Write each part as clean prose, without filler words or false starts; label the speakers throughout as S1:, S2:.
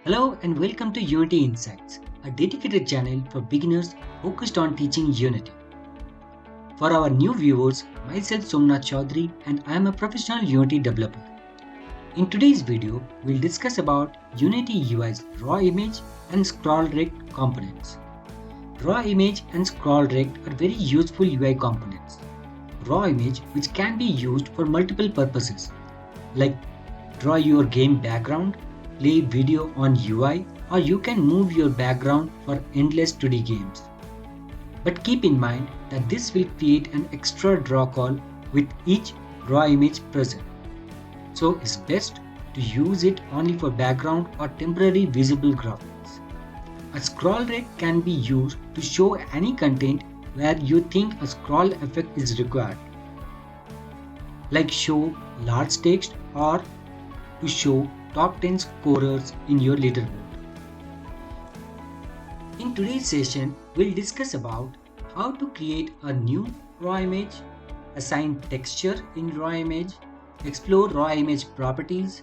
S1: Hello and welcome to Unity Insights, a dedicated channel for beginners focused on teaching Unity. For our new viewers, myself Somnath Chowdhury and I am a professional Unity developer. In today's video, we'll discuss about Unity UI's rawimage and scrollrect components. Rawimage and scrollrect are very useful UI components. Rawimage, which can be used for multiple purposes, like draw your game background, play video on UI, or you can move your background for endless 2D games. But keep in mind that this will create an extra draw call with each raw image present. So it's best to use it only for background or temporary visible graphics. A scrollrect can be used to show any content where you think a scroll effect is required, like show large text or to show top 10 scorers in your leaderboard. In today's session, we'll discuss about how to create a new raw image, assign texture in raw image, explore raw image properties,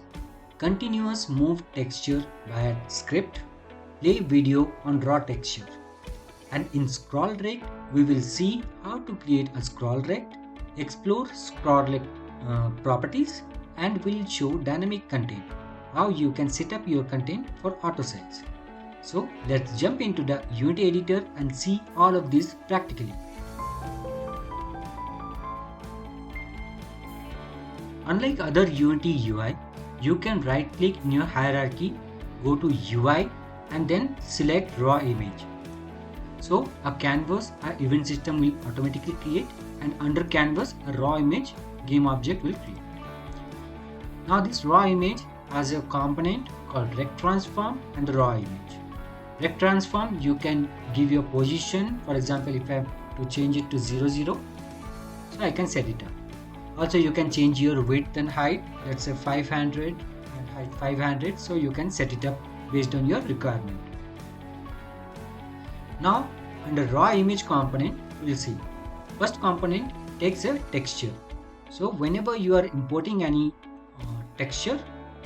S1: continuous move texture via script, play video on raw texture. And in scrollrect, we will see how to create a scrollrect, explore scrollrect properties, and will show dynamic content, how you can set up your content for auto size. So let's jump into the Unity editor and see all of this practically. Unlike other Unity UI, you can right click in your hierarchy, go to UI and then select raw image. So a canvas, an event system will automatically create, and under canvas a raw image game object will create. Now this raw image has a component called rect transform and the raw image. Rect transform, you can give your position. For example, if I have to change it to 0, 0, so I can set it up. Also you can change your width and height, let's say 500 and height 500, so you can set it up based on your requirement. Now under raw image component, we'll see first component takes a texture. So whenever you are importing any texture,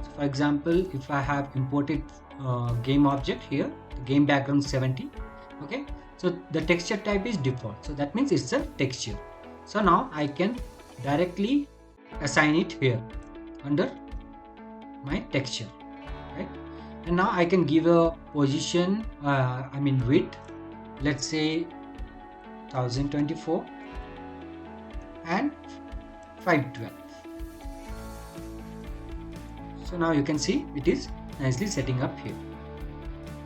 S1: so for example, if I have imported game object here, the game background 70, okay, so the texture type is default, so that means it's a texture. So now I can directly assign it here under my texture, right? And now I can give a position, width, let's say 1024 and 512. So now you can see it is nicely setting up here.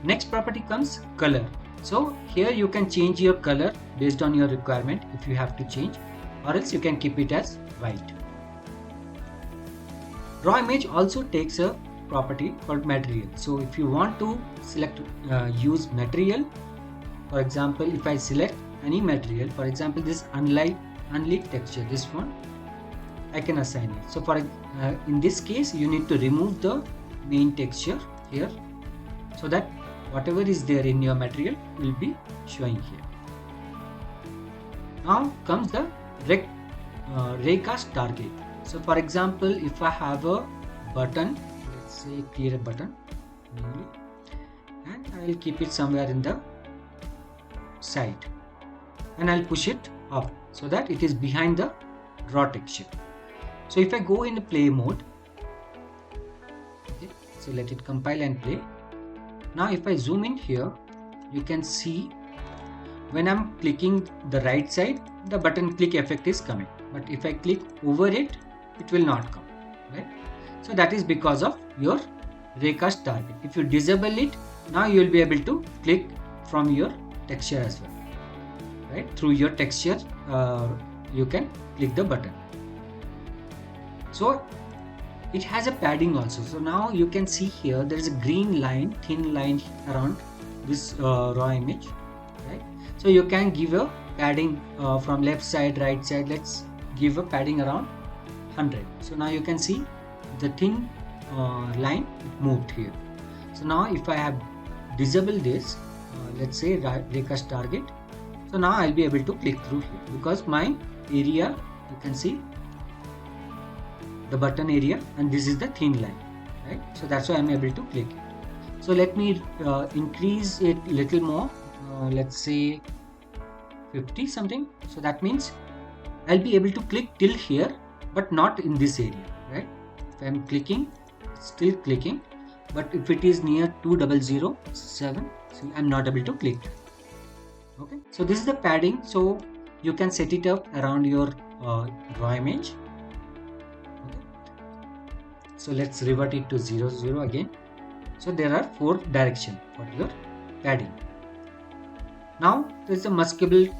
S1: Next property comes color. So here you can change your color based on your requirement if you have to change, or else you can keep it as white. Raw image also takes a property called material. So if you want to select use material, for example, if I select any material, for example this unlit texture, this one, I can assign it. So for in this case you need to remove the main texture here, so that whatever is there in your material will be showing here. Now comes the raycast target. So for example, if I have a button, let's say create a button and I will keep it somewhere in the side and I'll push it up so that it is behind the raw texture. So if I go in the play mode, okay, so let it compile and play. Now if I zoom in here, you can see when I'm clicking the right side, the button click effect is coming, but if I click over it, it will not come, right? So that is because of your raycast target. If you disable it, now you will be able to click from your texture as well, right? Through your texture, you can click the button. So it has a padding also. So now you can see here there is a green line, thin line around this raw image, right? So you can give a padding from left side, right side. Let's give a padding around 100. So now you can see the thin line it moved here. So now if I have disabled this, let's say raycast target, so now I'll be able to click through here because my area, you can see the button area, and this is the thin line, right? So that's why I'm able to click it. So let me increase it little more, let's say 50 something. So that means I'll be able to click till here, but not in this area, right? If I'm clicking, it's still clicking, but if it is near 2007, see, I'm not able to click. Okay, so this is the padding. So you can set it up around your raw image. Okay, so let's revert it to 0, 0 again. So there are 4 directions for your padding. Now there's a maskable.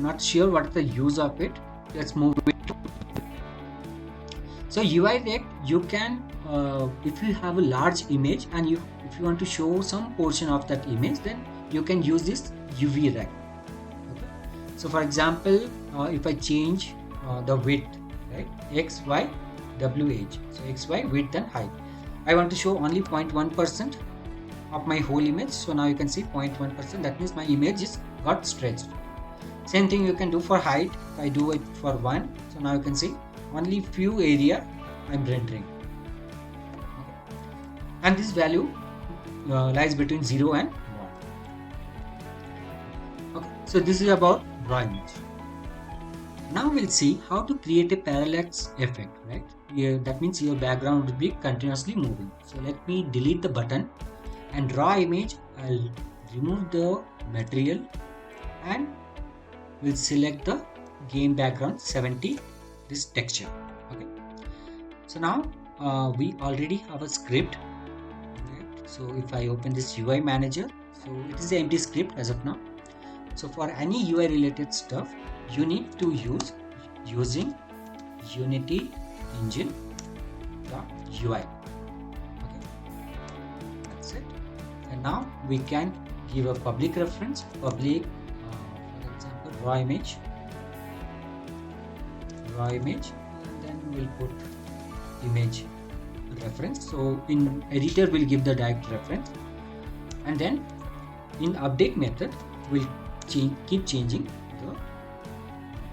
S1: Not sure what the use of it. Let's move it. So uimaretial, you can if you have a large image and if you want to show some portion of that image, then you can use this uvrect. Okay. So for example, if I change the width, right, x, y, w, h. So x, y, width and height. I want to show only 0.1% of my whole image. So now you can see 0.1%. That means my image is got stretched. Same thing you can do for height. If I do it for 1, so now you can see only few area I'm rendering. Okay. And this value lies between 0 and 1. Okay, so this is about raw image. Now we'll see how to create a parallax effect, right? Here, that means your background will be continuously moving. So let me delete the button, and raw image, I'll remove the material and we'll select the game background 70, this texture. Okay, so now we already have a script, right? So if I open this UI manager, so it is an empty script as of now. So for any UI related stuff, you need to use using Unity engine.ui. Okay, that's it. And now we can give a public reference, public, for example, raw image, and then we'll put image reference. So in editor we'll give the direct reference, and then in update method we'll keep changing the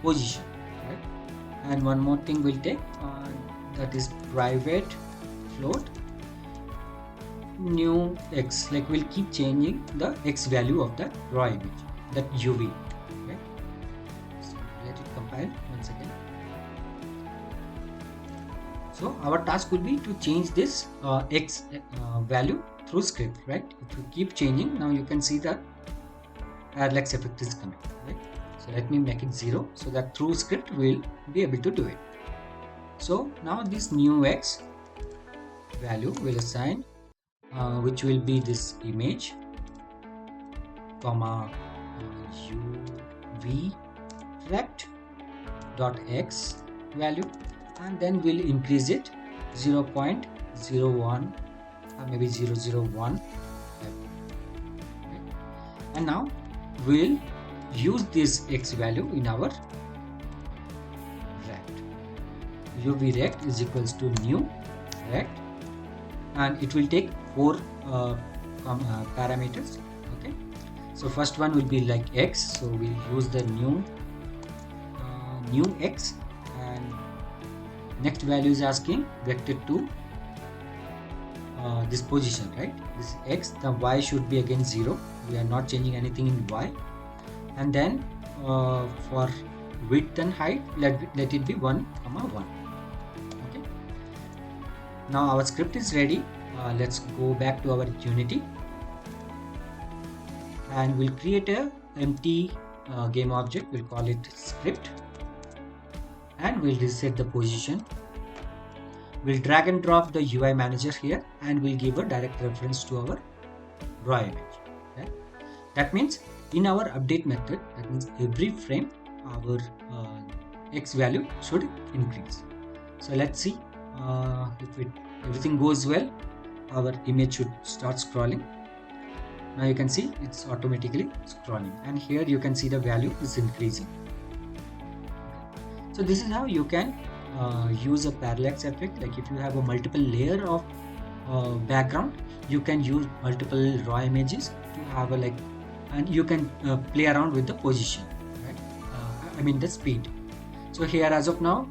S1: position, right? And one more thing we'll take, that is private float new x, like we'll keep changing the x value of that raw image, that UV. Okay, so let it compile once again. So our task will be to change this x value through script, right? If you keep changing, now you can see that parallax effect is coming, right? So let me make it 0 so that through script we'll be able to do it. So now this new x value will assign which will be this image comma uvrect dot x value, and then we'll increase it 0.01 or maybe 0.001, okay. And now we'll use this x value in our rect. uvrect is equals to new rect, and it will take 4 parameters. Okay, so first one will be like x, so we'll use the new x, and next value is asking vector to this position, right? This is x, the y should be again 0, we are not changing anything in y. And then for width and height, let it be 1, 1. Okay, now our script is ready. Let's go back to our Unity, and we'll create a empty game object. We'll call it script, and we'll reset the position. We'll drag and drop the UI manager here, and we'll give a direct reference to our raw image. Okay? That means in our update method, that means every frame our x value should increase. So let's see if everything goes well, our image should start scrolling. Now you can see it's automatically scrolling, and here you can see the value is increasing. So this is how you can use a parallax effect. Like if you have a multiple layer of background, you can use multiple raw images to have a like, and you can play around with the position, right? I mean the speed. So here as of now,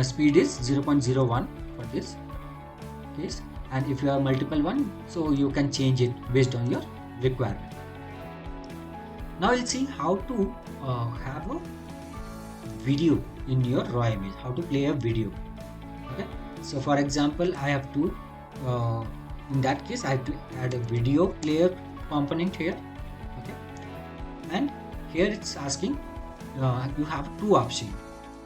S1: speed is 0.01 for this case, and if you have multiple one, so you can change it based on your requirement. Now we'll see how to have a video in your raw image, how to play a video. Okay, so for example, I have to in that case I have to add a video player component here. Okay, and here it's asking you have two options.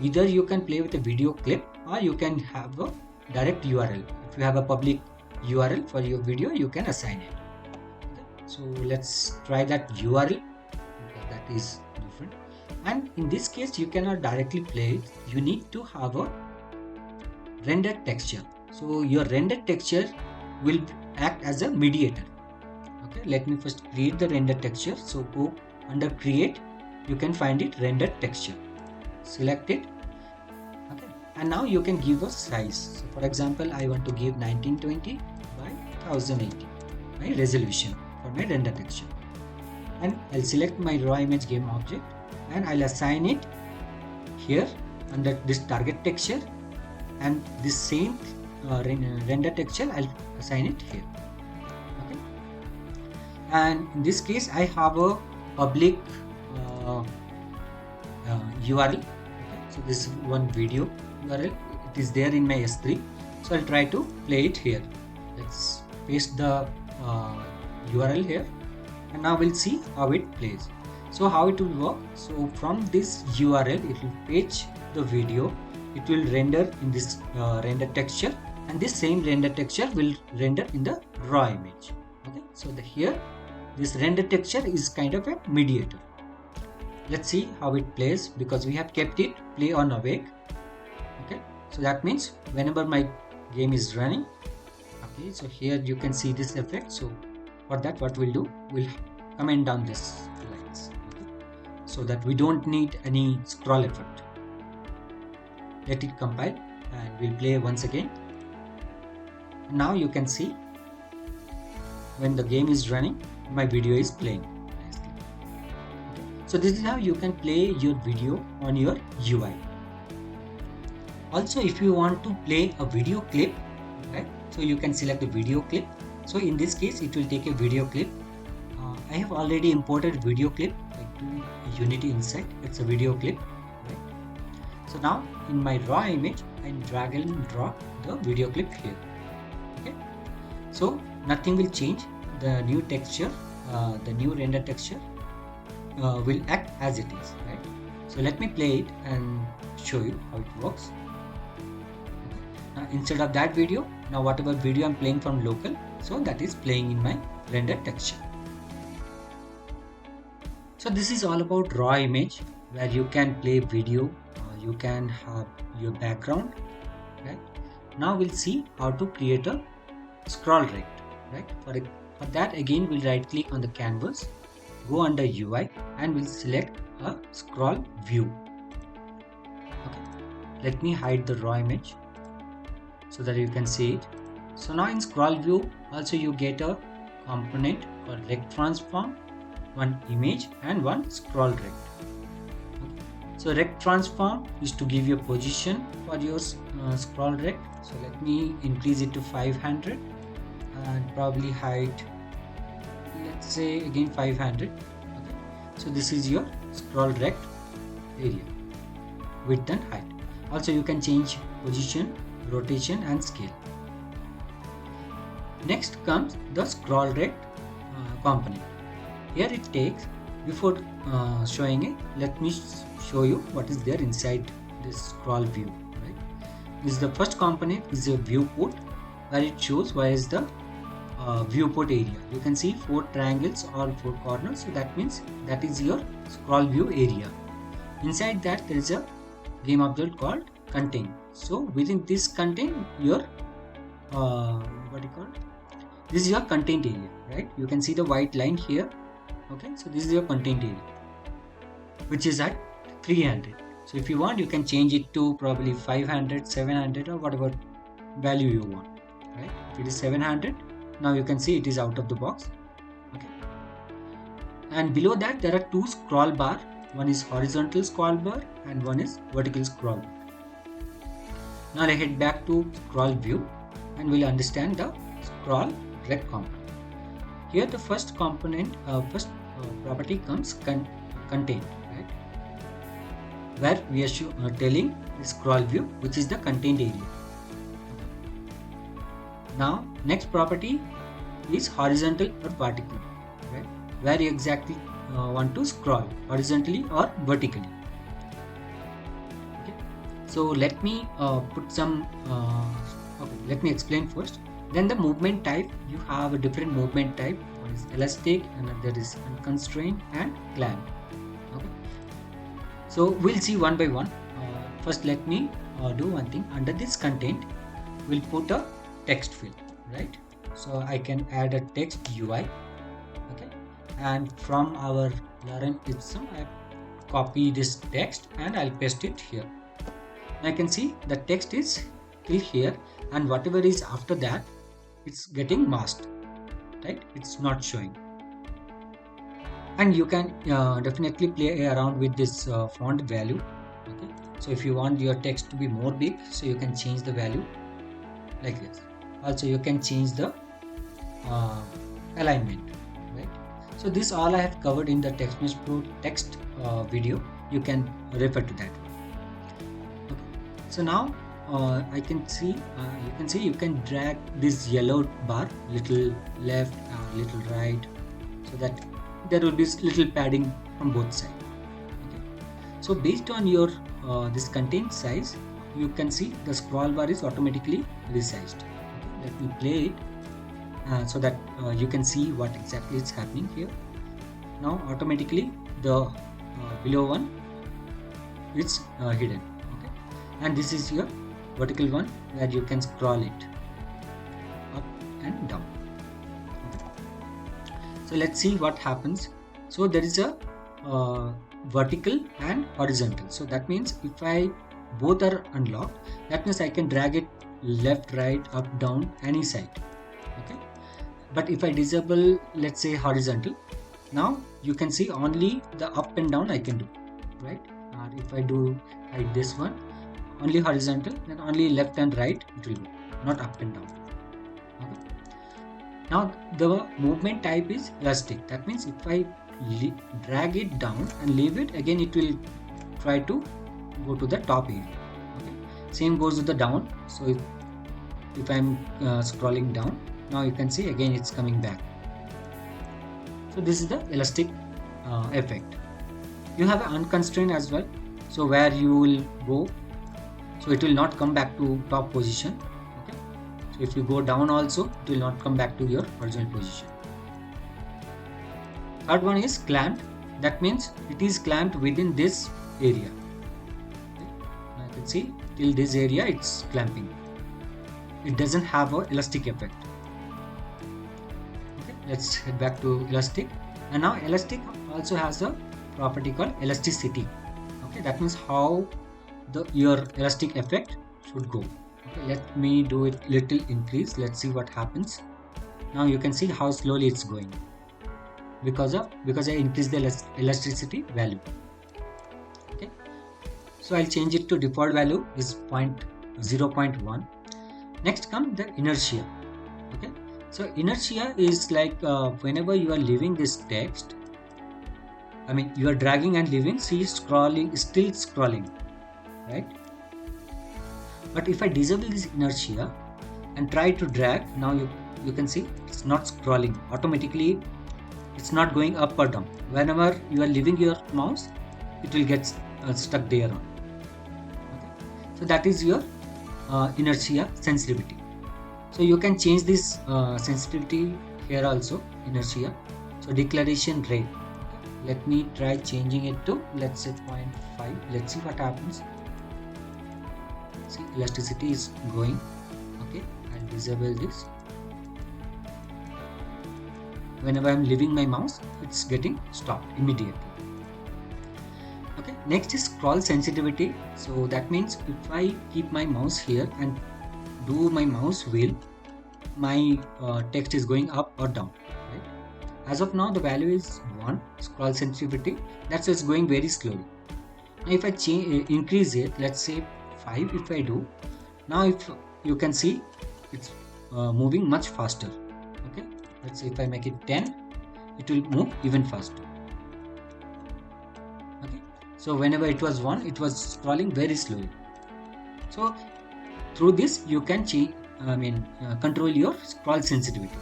S1: Either you can play with a video clip or you can have a direct URL. If you have a public URL for your video, you can assign it. Okay, so let's try that URL because that is different. And in this case, you cannot directly play it. You need to have a rendered texture. So your rendered texture will act as a mediator. Okay, let me first create the rendered texture. So go under create, you can find it rendered texture. Select it. Okay, and now you can give a size. So for example, I want to give 1920 by 1080 my resolution for my render texture. And I'll select my raw image game object and I'll assign it here under this target texture, and this same render texture I'll assign it here. Okay, and in this case I have a public URL. Okay, so this is one video URL, it is there in my S3, so I'll try to play it here. Let's paste the URL here, and now we'll see how it plays. So how it will work, so from this URL it will fetch the video, it will render in this render texture, and this same render texture will render in the raw image. Okay, so here this render texture is kind of a mediator. Let's see how it plays, because we have kept it play on awake. Okay, so that means whenever my game is running. Okay, so here you can see this effect. So for that, what we'll do, we'll comment down this lines, okay, so that we don't need any scroll effect. Let it compile and we'll play once again. Now you can see when the game is running, my video is playing. Okay, so this is how you can play your video on your UI. Also, if you want to play a video clip, right, so you can select the video clip. So in this case, it will take a video clip. I have already imported video clip to Unity inside. It's a video clip, right? So now in my raw image, I drag and drop the video clip here. Okay, so nothing will change. The new texture, the new render texture will act as it is, right? So let me play it and show you how it works. Now instead of that video, now whatever video I'm playing from local, so that is playing in my render texture. So this is all about raw image, where you can play video, you can have your background, right? Now we'll see how to create a scrollrect, right? For that, again we'll right click on the canvas, go under UI, and we'll select a scroll view. Okay, let me hide the raw image so that you can see it. So now in scroll view, also you get a component called rect transform, one image and one scroll rect. Okay. So rect transform is to give you a position for your scroll rect. So let me increase it to 500 and probably height, let's say again 500. Okay. So this is your scroll rect area, width and height. Also you can change position, rotation and scale. Next comes the scroll rect component. Here it takes, before showing it, let me show you what is there inside this scroll view. Right? This is the first component, is a viewport, where it shows where is the viewport area. You can see 4 triangles or 4 corners, so that means that is your scroll view area. Inside that there is a game object called content. So within this content, your this is your content area, right? You can see the white line here. Okay, so this is your content area, which is at 300. So if you want, you can change it to probably 500, 700 or whatever value you want, right? If it is 700, now you can see it is out of the box. Okay, and below that there are 2 scroll bar. One is horizontal scroll bar and one is vertical scroll bar. Now I head back to scroll view and we'll understand the scrollrect component. Here the first component, property comes contain, right? Where we are telling the scroll view, which is the contained area. Now next property is horizontal or vertical, right? Where you exactly want to scroll, horizontally or vertically. Okay. So let me put some. Okay, let me explain first. Then the movement type, you have a different movement type. One is elastic, and there is unconstrained and clamped. Okay. So we'll see one by one. First, let me do one thing. Under this content, we'll put a text field, right? So I can add a text UI. Okay. And from our Lorem ipsum, I copy this text and I'll paste it here. Now I can see the text is till here, and whatever is after that, it's getting masked, right? It's not showing. And you can definitely play around with this font value. Okay, so if you want your text to be more big, so you can change the value like this. Also you can change the alignment, right? So this all I have covered in the TextMesh Pro text video. You can refer to that. Okay. So now I can see you can drag this yellow bar little left, little right, so that there will be little padding from both sides. Okay. So based on your this content size, you can see the scroll bar is automatically resized. Okay. Let me play it so that you can see what exactly is happening here. Now automatically the below one is hidden. Okay. And this is your vertical one where you can scroll it up and down. Okay. So let's see what happens. So there is a vertical and horizontal. So that means if I both are unlocked, that means I can drag it left, right, up, down, any side. Okay. But if I disable, let's say horizontal, now you can see only the up and down I can do, right? If I do hide this one, only horizontal, then only left and right it will go, not up and down. Okay. Now the movement type is elastic. That means if I drag it down and leave it, again it will try to go to the top area. Okay. Same goes with the down. So if I'm scrolling down, now you can see again it's coming back. So this is the elastic effect. You have an unconstrained as well. So where you will go, so it will not come back to top position. Okay. So if you go down also, it will not come back to your original position. Third one is clamped. That means it is clamped within this area. Okay. Now you can see till this area it's clamping. It doesn't have an elastic effect. Okay. Let's head back to elastic. And now elastic also has a property called elasticity. Okay. That means how your elastic effect should go. Okay, let me do it little increase. Let's see what happens. Now you can see how slowly it's going because I increased the elasticity value. Okay, so I'll change it to default value is 0.1. Next comes the inertia. Okay, so inertia is like whenever you are leaving this text, I mean you are dragging and leaving, see scrolling, still scrolling, right? But if I disable this inertia and try to drag, now you can see it's not scrolling automatically. It's not going up or down. Whenever you are leaving your mouse, it will get stuck there on. Okay. So that is your inertia sensitivity. So you can change this sensitivity here also, inertia. So declaration rate. Okay. Let me try changing it to, let's say 0.5. Let's see what happens. See, elasticity is going. Okay, I'll disable this. Whenever I'm leaving my mouse, it's getting stopped immediately. Okay, next is scroll sensitivity. So that means if I keep my mouse here and do my mouse wheel, my text is going up or down, right? As of now the value is 1, scroll sensitivity. That's why it's going very slowly. Now if I increase it, let's say 5, if I do, now if you can see it's moving much faster. Okay, let's say if I make it 10, it will move even faster. Okay, so whenever it was 1, it was scrolling very slowly. So through this you can change, control your scroll sensitivity.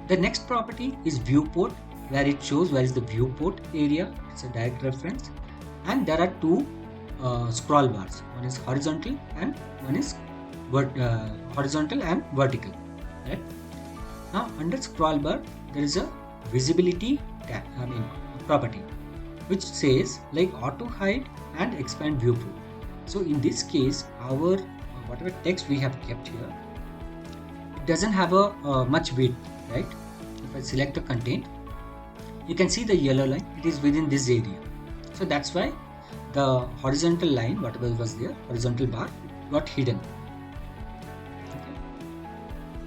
S1: The next property is viewport, where it shows where is the viewport area. It's a direct reference, and there are two scroll bars. One is horizontal and one is horizontal and vertical. Right? Now under scroll bar there is a visibility property, which says like auto hide and expand viewport. So in this case, our whatever text we have kept here, it doesn't have a much width, right? If I select the content, you can see the yellow line, it is within this area. So that's why the horizontal line, whatever was there, horizontal bar, got hidden. Okay.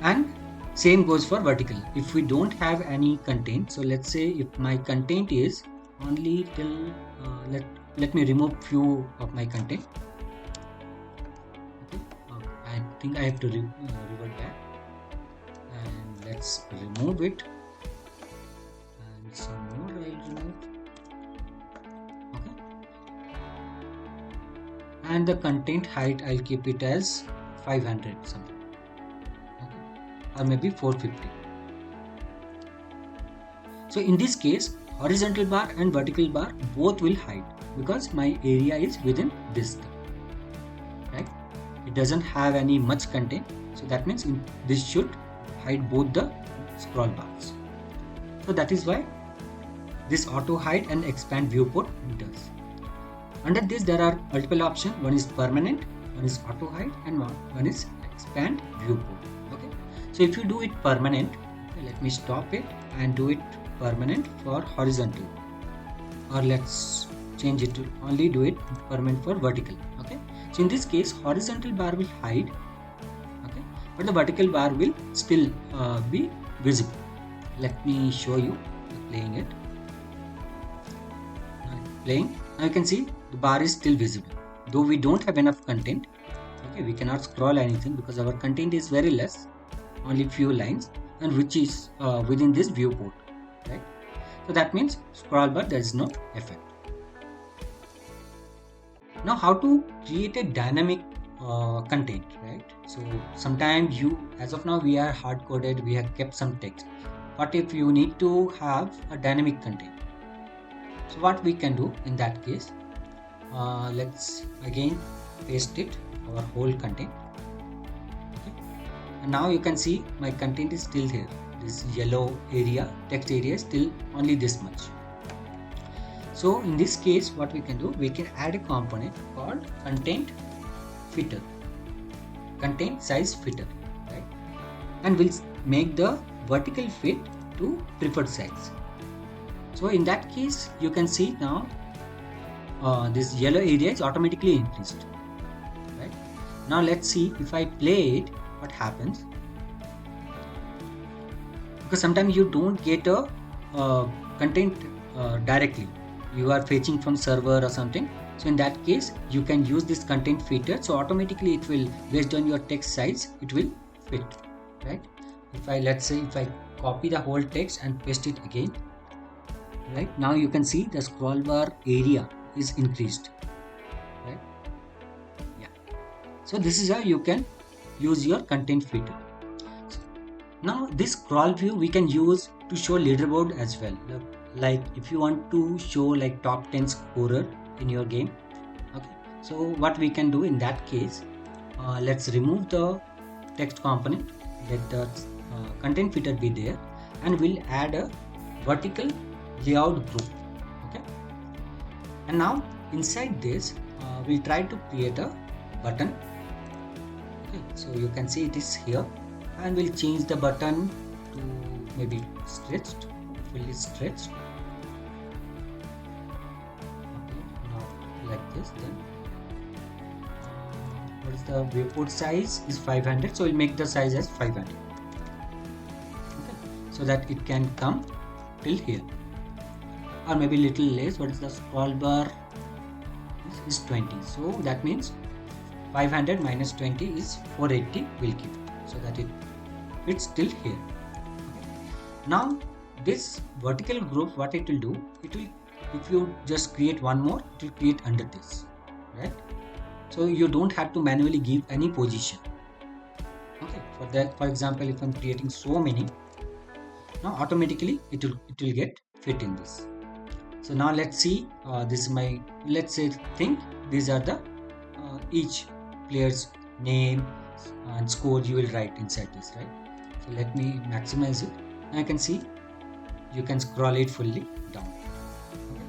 S1: And same goes for vertical. If we don't have any content, so let's say if my content is only till, let me remove few of my content. Okay. I think I have to revert back. And let's remove it. And some more I'll remove. Okay. And the content height I'll keep it as 500 something. Okay. Or maybe 450. So in this case, horizontal bar and vertical bar both will hide because my area is within this thing. Right? It doesn't have any much content, so that means this should hide both the scroll bars. So that is why this auto hide and expand viewport does. Under this there are multiple options. One is permanent, one is auto hide, and one is expand viewport. Okay. So if you do it permanent, okay, let me stop it and do it permanent for horizontal, or let's change it to only do it permanent for vertical. Okay. So in this case, horizontal bar will hide, okay, but the vertical bar will still be visible. Let me show you playing it. Playing. Now you can see the bar is still visible, though we don't have enough content. Okay, we cannot scroll anything because our content is very less, only few lines, and which is within this viewport, right? So that means scroll bar there is no effect. Now how to create a dynamic content, right? So sometimes as of now we are hard coded, we have kept some text. What if you need to have a dynamic content? So what we can do in that case, let's again paste it, our whole content. Okay. And now you can see my content is still here. This yellow area, text area is still only this much. So in this case, what we can do, we can add a component called content size fitter, right? And we'll make the vertical fit to preferred size. So in that case, you can see now this yellow area is automatically increased. Right? Now let's see if I play it, what happens. Because sometimes you don't get a content directly. You are fetching from server or something. So in that case, you can use this content fitter. So automatically it will, based on your text size, it will fit. Right? Let's say if I copy the whole text and paste it again. Right, now you can see the scroll bar area is increased, right? Yeah. So this is how you can use your content fitter. Now this scroll view we can use to show leaderboard as well. Like if you want to show like top 10 scorer in your game. Okay. So what we can do in that case, let's remove the text component, let the content fitter be there, and we'll add a vertical layout group. Okay, and now inside this we'll try to create a button. Okay, so you can see it is here, and we'll change the button to maybe stretched, fully stretched. Okay, not like this. Then what is the viewport size is 500, so we'll make the size as 500. Okay, so that it can come till here, or maybe little less. What is the scroll bar? This is 20, so that means 500 minus 20 is 480 will keep. so that it fits till here. Now this vertical group, what it will do, it will, if you just create one more, it will create under this, right? So you don't have to manually give any position. Okay, for that, for example, if I'm creating so many, now automatically it will get fit in this. So now let's see, this is my, let's say, think these are the each player's name and score you will write inside this, right? So let me maximize it. Now you can see you can scroll it fully down. Okay.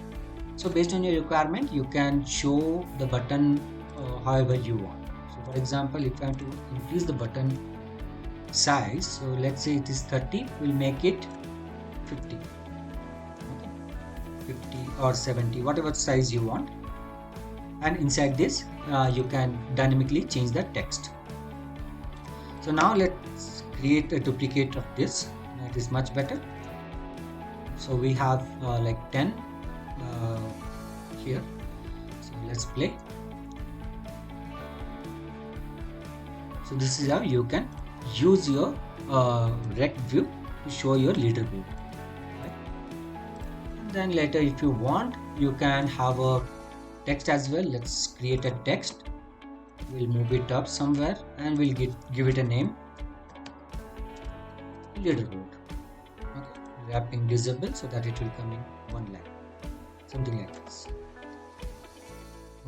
S1: So based on your requirement, you can show the button however you want. So for example, if I have to increase the button size, so let's say it is 30, we'll make it 50. Okay. 50 or 70, whatever size you want. And inside this, you can dynamically change the text. So now let's create a duplicate of this. It is much better. So we have like 10 here. So let's play. So this is how you can use your rect view to show your leaderboard. Right? And then later, if you want, you can have a text as well. Let's create a text. We'll move it up somewhere and we'll give it a name. Leaderboard. Okay. Wrapping disable so that it will come in one line. Something like this.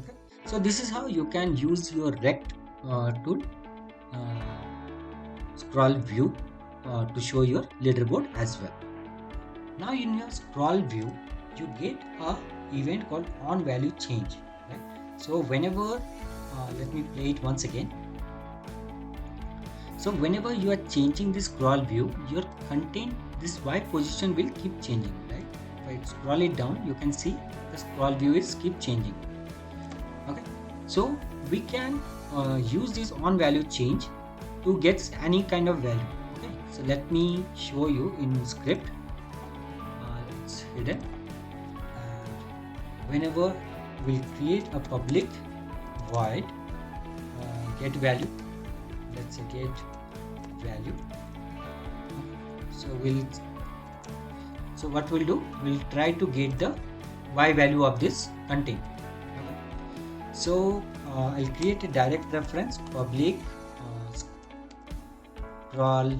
S1: Okay. So this is how you can use your rect tool, scroll view, to show your leaderboard as well. Now in your scroll view, you get a event called onvaluechange. Right? So whenever, let me play it once again. So whenever you are changing the scroll view, your content, this Y position will keep changing, right? If I scroll it down, you can see the scroll view is keep changing. Okay, so we can use this onvaluechange to get any kind of value. Okay, so let me show you in script. It's hidden. And whenever we create a public void get value, let's say get value. So what we'll do, we'll try to get the Y value of this content. Okay. So I'll create a direct reference, public scroll,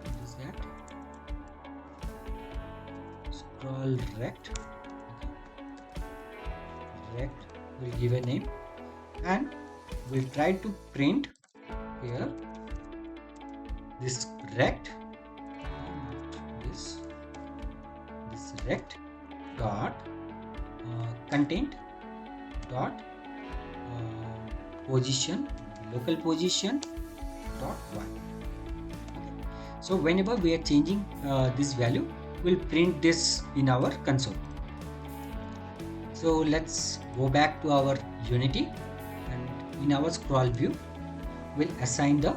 S1: what is that, scrollrect. Rect, we'll give a name and we'll try to print here this rect, this rect dot content dot position, local position dot y. Okay. So whenever we are changing this value, we'll print this in our console. So let's go back to our Unity, and in our scroll view, we'll assign the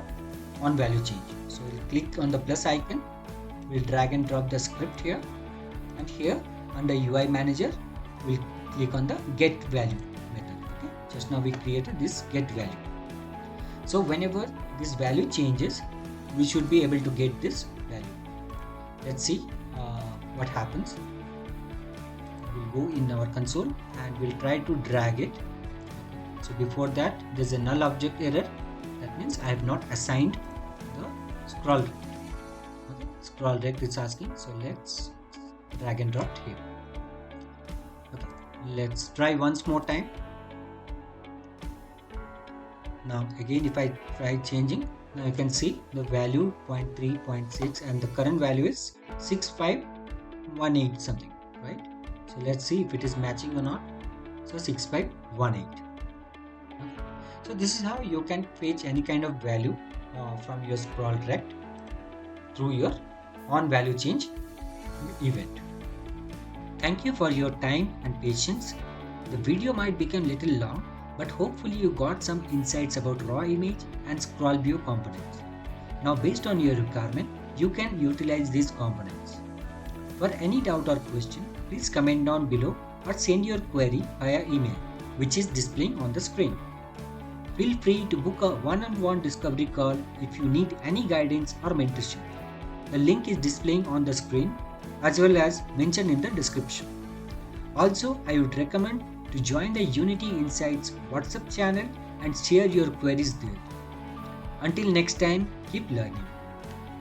S1: onvaluechange. So we'll click on the plus icon, we'll drag and drop the script here, and here under UI manager, we'll click on the get value method. Okay, just now we created this get value. So whenever this value changes, we should be able to get this value. Let's see what happens. We'll go in our console and we'll try to drag it. So before that, there's a null object error. That means I have not assigned the scroll rect. Okay. Scroll rect is asking. So let's drag and drop here. Okay. Let's try once more time. Now again, if I try changing, now you can see the value 0.3, 0.6 and the current value is 6518 something, right? So let's see if it is matching or not. So 6518. Okay. So this is how you can fetch any kind of value from your scroll rect through your onvaluechange event. Thank you for your time and patience. The video might become little long, but hopefully you got some insights about raw image and scroll view components. Now based on your requirement, you can utilize these components. For any doubt or question, please comment down below or send your query via email, which is displaying on the screen. Feel free to book a one-on-one discovery call if you need any guidance or mentorship. The link is displaying on the screen as well as mentioned in the description. Also, I would recommend to join the Unity Insights WhatsApp channel and share your queries there. Until next time, keep learning.